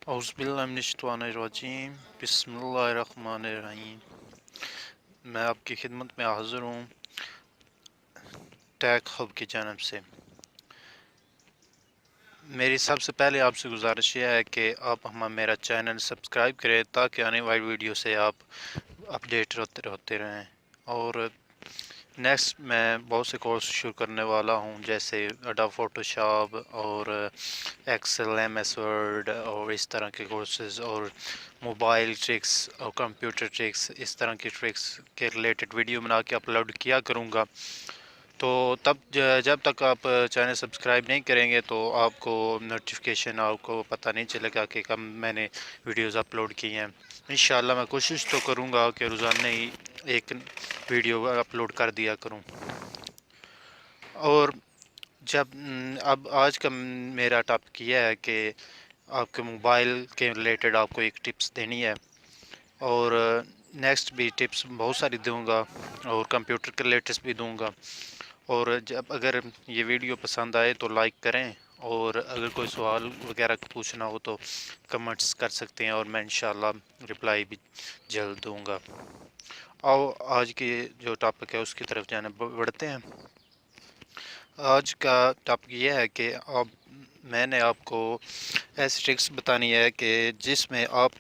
اعوذ باللہ من الشیطان الرجیم بسم اللہ الرحمن الرحیم۔ میں آپ کی خدمت میں حاضر ہوں ٹیک ہب کی جانب سے۔ میری سب سے پہلے آپ سے گزارش یہ ہے کہ آپ میرا چینل سبسکرائب کریں تاکہ آنے والی ویڈیو سے آپ اپڈیٹ ہوتے رہیں۔ اور نیکسٹ میں بہت سے کورس شروع کرنے والا ہوں، جیسے اڈا فوٹوشاپ اور ایکسل ایم ایس ورڈ اور اس طرح کے کورسز، اور موبائل ٹرکس اور کمپیوٹر ٹرکس، اس طرح کی ٹرکس کے ریلیٹڈ ویڈیو بنا کے اپلوڈ کیا کروں گا۔ تو جب تک آپ چینل سبسکرائب نہیں کریں گے تو آپ کو نوٹیفیکیشن، آپ کو پتہ نہیں چلے گا کہ کب میں نے ویڈیوز اپلوڈ کی ہیں۔ انشاءاللہ میں کوشش تو کروں گا کہ روزانہ ہی ایک ویڈیو اپلوڈ کر دیا کروں۔ اور اب آج کا میرا ٹاپک یہ ہے کہ آپ کے موبائل کے ریلیٹڈ آپ کو ایک ٹپس دینی ہے، اور نیکسٹ بھی ٹپس بہت ساری دوں گا، اور کمپیوٹر کے ریلیٹڈ بھی دوں گا۔ اور اگر یہ ویڈیو پسند آئے تو لائک کریں، اور اگر کوئی سوال وغیرہ پوچھنا ہو تو کمنٹس کر سکتے ہیں، اور میں انشاءاللہ رپلائی بھی جلد دوں گا۔ آج کی جو ٹاپک ہے اس کی طرف بڑھتے ہیں۔ آج کا ٹاپک یہ ہے کہ میں نے آپ کو ایسی ٹرکس بتانی ہے کہ جس میں آپ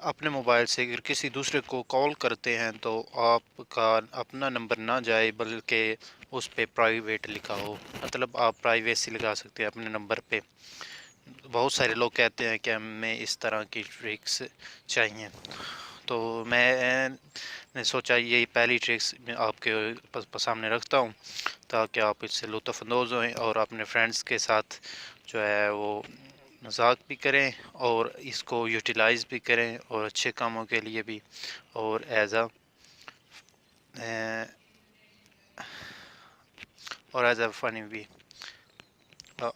اپنے موبائل سے اگر کسی دوسرے کو کال کرتے ہیں تو آپ کا اپنا نمبر نہ جائے، بلکہ اس پہ پرائیویٹ لکھا ہو، مطلب آپ پرائیویسی لگا سکتے ہیں اپنے نمبر پہ۔ بہت سارے لوگ کہتے ہیں کہ ہمیں اس طرح کی ٹرکس چاہیے، تو میں نے سوچا یہی پہلی ٹرکس میں آپ کے سامنے رکھتا ہوں تاکہ آپ اس سے لطف اندوز ہوئیں اور اپنے فرینڈس کے ساتھ جو ہے وہ مذاق بھی کریں، اور اس کو یوٹیلائز بھی کریں، اور اچھے کاموں کے لیے بھی، اور ایز اے فنی بھی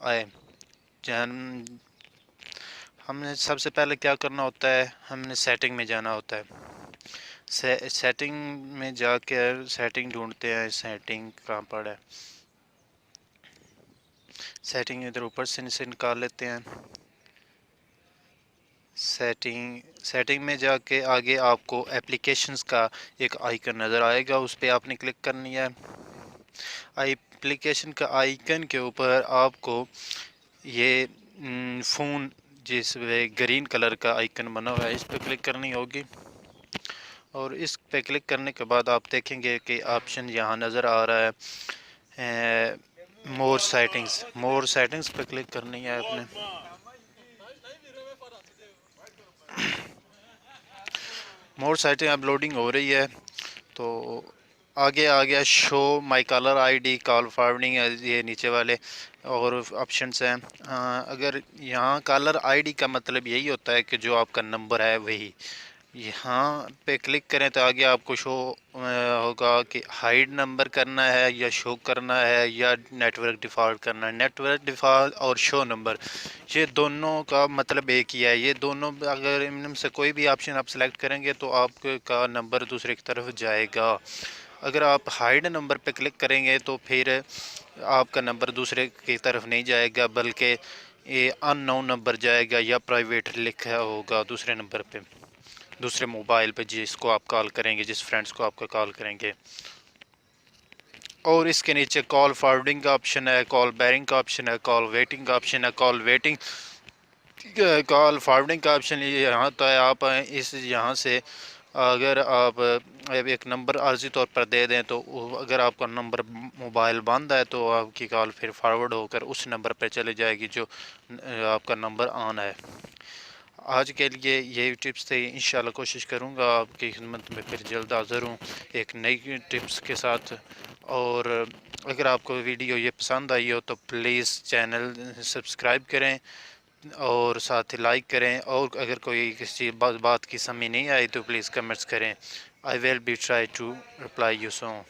آئے۔ ہم نے سب سے پہلے کیا کرنا ہوتا ہے، ہم نے سیٹنگ میں جانا ہوتا ہے۔ سیٹنگ میں جا کے سیٹنگ ڈھونڈتے ہیں، سیٹنگ کہاں پر ہے، سیٹنگ ادھر اوپر سے نکال لیتے ہیں۔ سیٹنگ میں جا کے آگے آپ کو اپلیکیشنز کا ایک آئیکن نظر آئے گا، اس پہ آپ نے کلک کرنی ہے۔ اپلیکیشن کا آئیکن کے اوپر آپ کو یہ فون جس پہ گرین کلر کا آئیکن بنا ہوا ہے اس پہ کلک کرنی ہوگی، اور اس پہ کلک کرنے کے بعد آپ دیکھیں گے کہ آپشن یہاں نظر آ رہا ہے، مور سیٹنگز پہ کلک کرنی ہے آپ نے۔ مور سیٹنگ اب لوڈنگ ہو رہی ہے، تو آگے آ گیا شو مائی collar I D, call forwarding, یہ نیچے والے اور آپشنس ہیں۔ اگر یہاں کالر آئی ڈی کا مطلب یہی ہوتا ہے کہ جو آپ کا نمبر ہے وہی، یہاں پہ کلک کریں تو آگے آپ کو شو ہوگا کہ ہائیڈ نمبر کرنا ہے یا شو کرنا ہے یا نیٹ ورک ڈیفالٹ کرنا ہے۔ نیٹ ورک ڈیفالٹ اور شو نمبر، یہ دونوں کا مطلب ایک ہی ہے۔ یہ دونوں اگر ان میں سے کوئی بھی آپشن آپ سلیکٹ کریں گے تو آپ کا نمبر دوسرے کی طرف جائے گا۔ اگر آپ ہائیڈ نمبر پہ کلک کریں گے تو پھر آپ کا نمبر دوسرے کی طرف نہیں جائے گا، بلکہ یہ ان نون نمبر جائے گا یا پرائیویٹ لکھا ہوگا دوسرے نمبر پہ، دوسرے موبائل پہ جس کو آپ کال کریں گے، جس فرینڈس کو آپ کا کال کریں گے۔ اور اس کے نیچے کال فارورڈنگ کا آپشن ہے، کال بیرنگ کا آپشن ہے، کال ویٹنگ کا آپشن ہے۔ کال فارورڈنگ کا آپشن یہاں تو ہے، آپ یہاں سے اگر آپ ایک نمبر عارضی طور پر دے دیں تو اگر آپ کا نمبر موبائل بند ہے تو آپ کی کال پھر فارورڈ ہو کر اس نمبر پہ چلے جائے گی جو آپ کا نمبر آن ہے۔ آج کے لیے یہ ٹپس تھے، انشاءاللہ کوشش کروں گا آپ کی خدمت میں پھر جلد حاضر ہوں ایک نئی ٹپس کے ساتھ۔ اور اگر آپ کو ویڈیو یہ پسند آئی ہو تو پلیز چینل سبسکرائب کریں اور ساتھ ہی لائک کریں، اور اگر کوئی کسی بات کی سمجھ نہیں آئی تو پلیز کمنٹس کریں۔ I will be try to reply you soon.